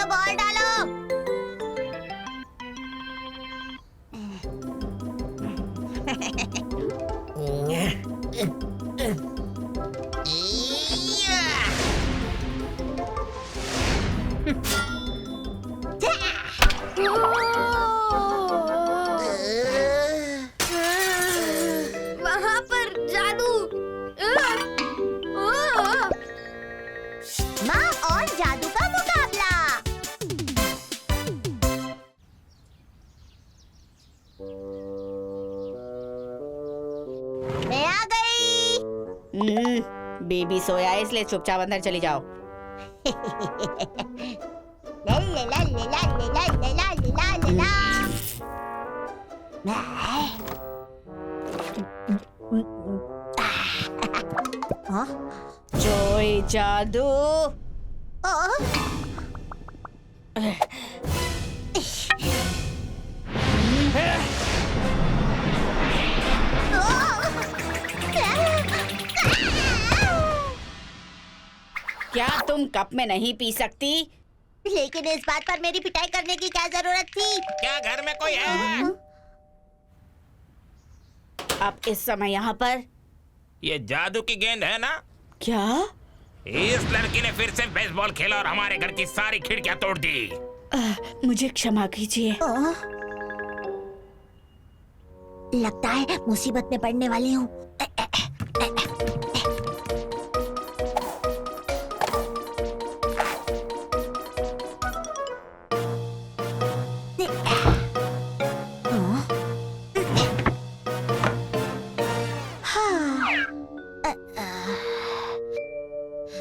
डालो बॉल डालो। वहाँ पर जादू। माँ और जादू का मुकाबला। मैं आ गई। बेबी सोया है इसलिए चुपचाप अंदर चली जाओ। ला ला ला ला ला ला ला ला ला। हाँ? जोई जादू। क्या तुम कप में नहीं पी सकती? लेकिन इस बात पर मेरी पिटाई करने की क्या जरूरत थी? क्या घर में कोई है? अब इस समय यहाँ पर ये जादू की गेंद है ना? क्या? इस लड़की ने फिर से बेसबॉल खेला और हमारे घर की सारी खिड़कियां तोड़ दी। मुझे क्षमा कीजिए। लगता है मुसीबत में पड़ने वाली हूँ।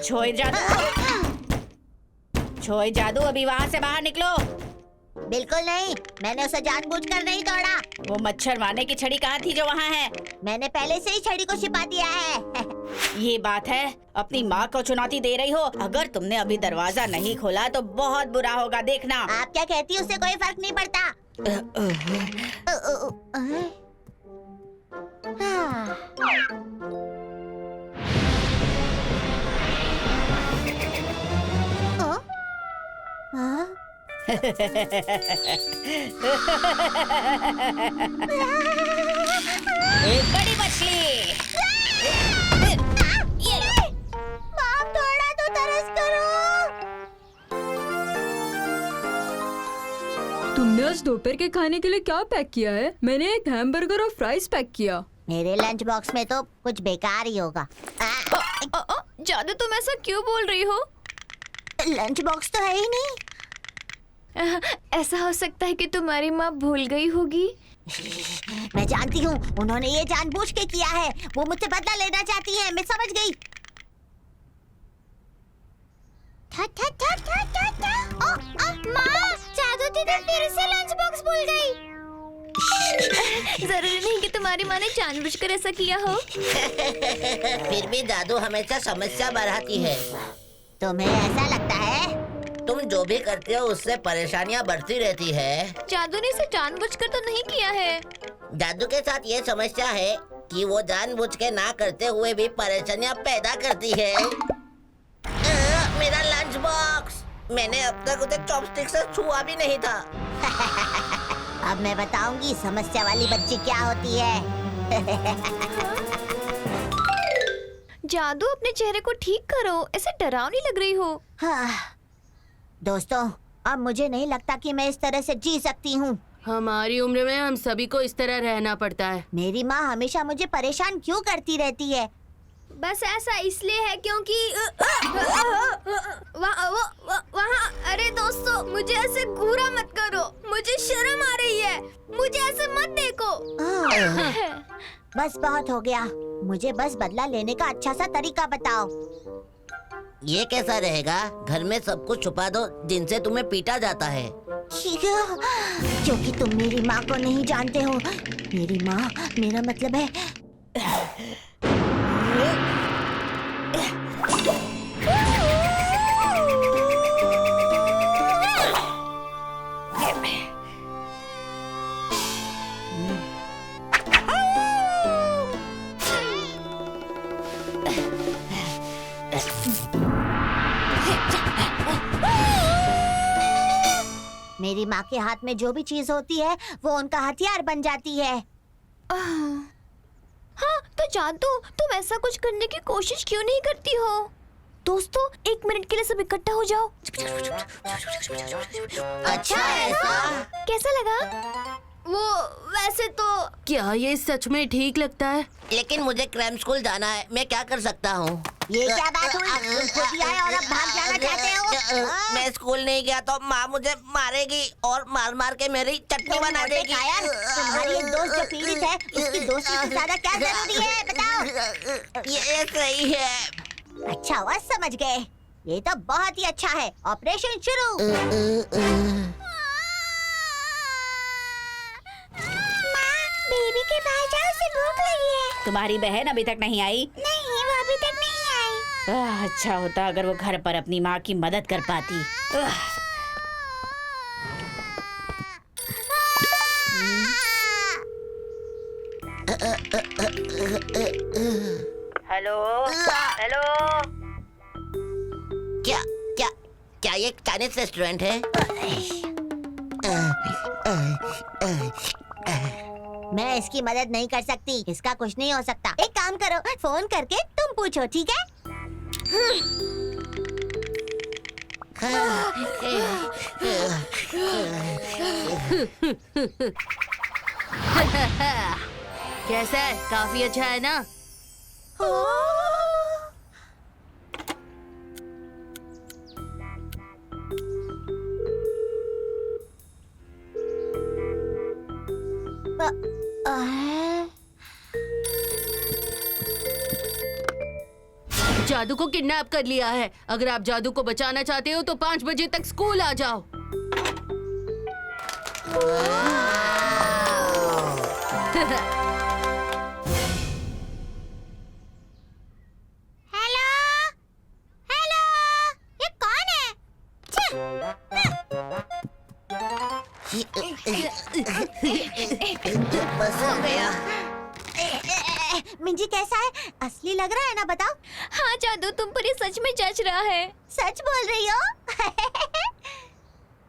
छोई जादू, छोई जादू, अभी वहाँ से बाहर निकलो। बिल्कुल नहीं, मैंने उसे जानबूझकर नहीं तोड़ा। वो मच्छर मारने की छड़ी कहाँ थी जो वहाँ है? मैंने पहले से ही छड़ी को छिपा दिया है। ये बात है, अपनी माँ को चुनौती दे रही हो। अगर तुमने अभी दरवाजा नहीं खोला तो बहुत बुरा होगा, देखना। आप क्या कहती, उससे कोई फर्क नहीं पड़ता। एक बड़ी मछली। माँ, थोड़ा तो तरस करो। तुमने आज दोपहर के खाने के लिए क्या पैक किया है? मैंने एक हैमबर्गर और फ्राइज पैक किया। मेरे लंच बॉक्स में तो कुछ बेकार ही होगा। जादू, तुम ऐसा क्यों बोल रही हो? लंच बॉक्स तो है ही नहीं। ऐसा हो सकता है कि तुम्हारी माँ भूल गई होगी। मैं जानती हूँ, उन्होंने ये जानबूझ के किया है। वो मुझसे बदला लेना चाहती है, मैं समझ गई। माँ, जादू दीदी फिर से लंच बॉक्स भूल गई। जरूरी नहीं कि तुम्हारी माँ ने जानबूझकर ऐसा किया हो। फिर भी जादू हमेशा समस्या बढ़ाती है। तुम्हें ऐसा लगता है? तुम जो भी करते हो उससे परेशानियाँ बढ़ती रहती है। जादू ने इसे जानबूझकर तो नहीं किया है। जादू के साथ ये समस्या है कि वो जानबूझ के ना करते हुए भी परेशानियाँ पैदा करती है। मेरा लंच बॉक्स, मैंने अब तक उसे चॉपस्टिक से छुआ भी नहीं था। अब मैं बताऊंगी समस्या वाली बच्ची क्या होती है। जादू, अपने चेहरे को ठीक करो, ऐसे डरावनी लग रही हो। हाँ। दोस्तों, अब मुझे नहीं लगता कि मैं इस तरह से जी सकती हूँ। हमारी उम्र में हम सभी को इस तरह रहना पड़ता है। मेरी माँ हमेशा मुझे परेशान क्यों करती रहती है? बस ऐसा इसलिए है क्योंकि वहाँ। अरे दोस्तों, मुझे ऐसे घूरा मत करो, मुझे शर्म आ रही है। मुझे ऐसे मत देखो। बस बहुत हो गया, मुझे बस बदला लेने का अच्छा सा तरीका बताओ। ये कैसा रहेगा? घर में सब कुछ छुपा दो जिनसे तुम्हें पीटा जाता है। क्योंकि तुम मेरी माँ को नहीं जानते हो। मेरी माँ, मेरा मतलब है मेरी माँ के हाथ में जो भी चीज होती है वो उनका हथियार बन जाती है। हाँ तो जादू, तुम ऐसा कुछ करने की कोशिश क्यों नहीं करती हो? दोस्तों, 1 मिनट के लिए सब इकट्ठा हो जाओ। अच्छा ऐसा? कैसा लगा? वो वैसे तो क्या ये सच में ठीक लगता है? लेकिन मुझे क्रैम स्कूल जाना है, मैं क्या कर सकता हूँ? ये क्या बात हुई? तुम खुद ही आए और अब भाग जाना चाहते हो? मैं स्कूल नहीं गया तो माँ मुझे मारेगी और मार मार के मेरी चटनी बना देगी। कायर, तुम्हारी एक दोस्त जो पीड़ित है उसकी दोस्ती से ज्यादा क्या जरूरी है बताओ? ये सही है। अच्छा हुआ समझ गए। ये तो बहुत ही अच्छा है। ऑपरेशन शुरू। बेबी के पास जाओ, उसे भूख लगी है। तुम्हारी बहन अभी तक नहीं आई? नहीं, वो अभी तक नहीं आई। अच्छा होता अगर वो घर पर अपनी माँ की मदद कर पाती। हेलो हेलो, क्या क्या क्या ये चाइनीज रेस्टोरेंट है? मैं इसकी मदद नहीं कर सकती। इसका कुछ नहीं हो सकता। एक काम करो, फोन करके तुम पूछो, ठीक है? कैसा है? काफी अच्छा है ना? जादू को किडनैप कर लिया है। अगर आप जादू को बचाना चाहते हो तो 5 बजे तक स्कूल आ जाओ। हेलो हेलो, ये कौन है? बस हो गया। मिंजी कैसा है? असली लग रहा है ना? बताओ। हाँ जादू, तुम पर ये सच में जच रहा है। सच बोल रही हो?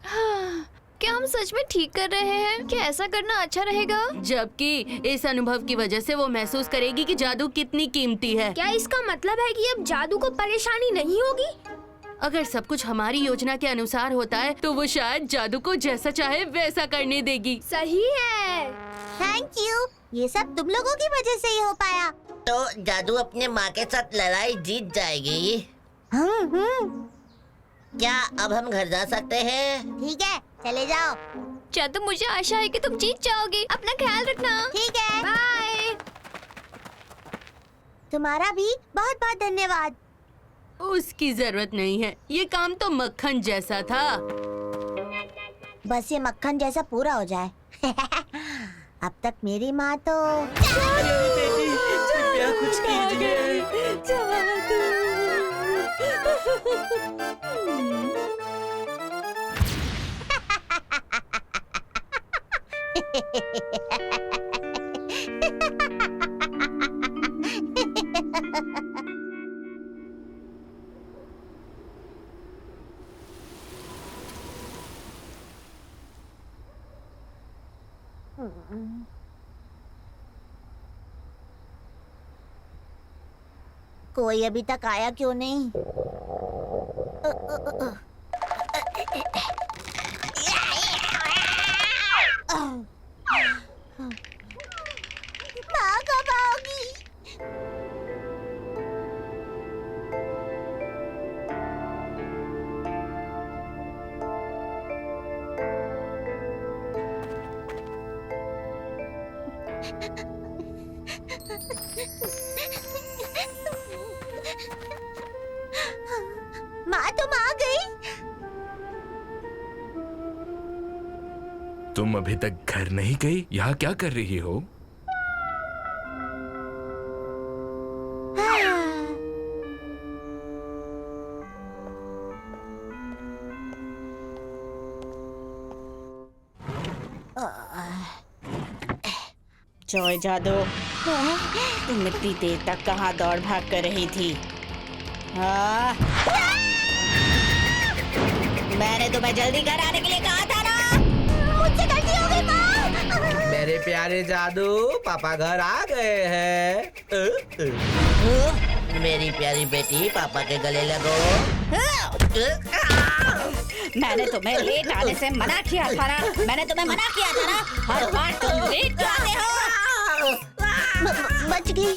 हाँ, क्या हम सच में ठीक कर रहे हैं? क्या ऐसा करना अच्छा रहेगा? जबकि इस अनुभव की वजह से वो महसूस करेगी कि जादू कितनी कीमती है। क्या इसका मतलब है कि अब जादू को परेशानी नहीं होगी? अगर सब कुछ हमारी योजना के अनुसार होता है तो वो शायद जादू को जैसा चाहे वैसा करने देगी। सही है। Thank you. ये सब तुम लोगों की वजह से ही हो पाया। तो जादू अपने माँ के साथ लड़ाई जीत जाएगी। क्या अब हम घर जा सकते हैं? ठीक है, चले जाओ। जादू, मुझे आशा है कि तुम जीत जाओगे। अपना ख्याल रखना। ठीक है, बाय। तुम्हारा भी बहुत बहुत धन्यवाद। उसकी जरूरत नहीं है, ये काम तो मक्खन जैसा था। बस ये मक्खन जैसा पूरा हो जाए। अब तक मेरी माँ तो कृपया कुछ कीजिए। कोई अभी तक आया क्यों नहीं? माँ कब आओगी? माँ तुम आ गई? तुम अभी तक घर नहीं गई? यहाँ क्या कर रही हो? जॉय जादू, तुम इतनी देर तक कहाँ दौड़ भाग कर रही थी? हाँ? मैंने तुम्हें जल्दी घर आने के लिए कहा था ना। प्यारे जादू, पापा घर आ गए हैं। मेरी प्यारी बेटी, पापा के गले लगो। मैंने तुम्हें लेट आने से मना किया था ना, मैंने तुम्हें मना किया था ना, हर बार तुम लेट क्यों आते हो? बच गई।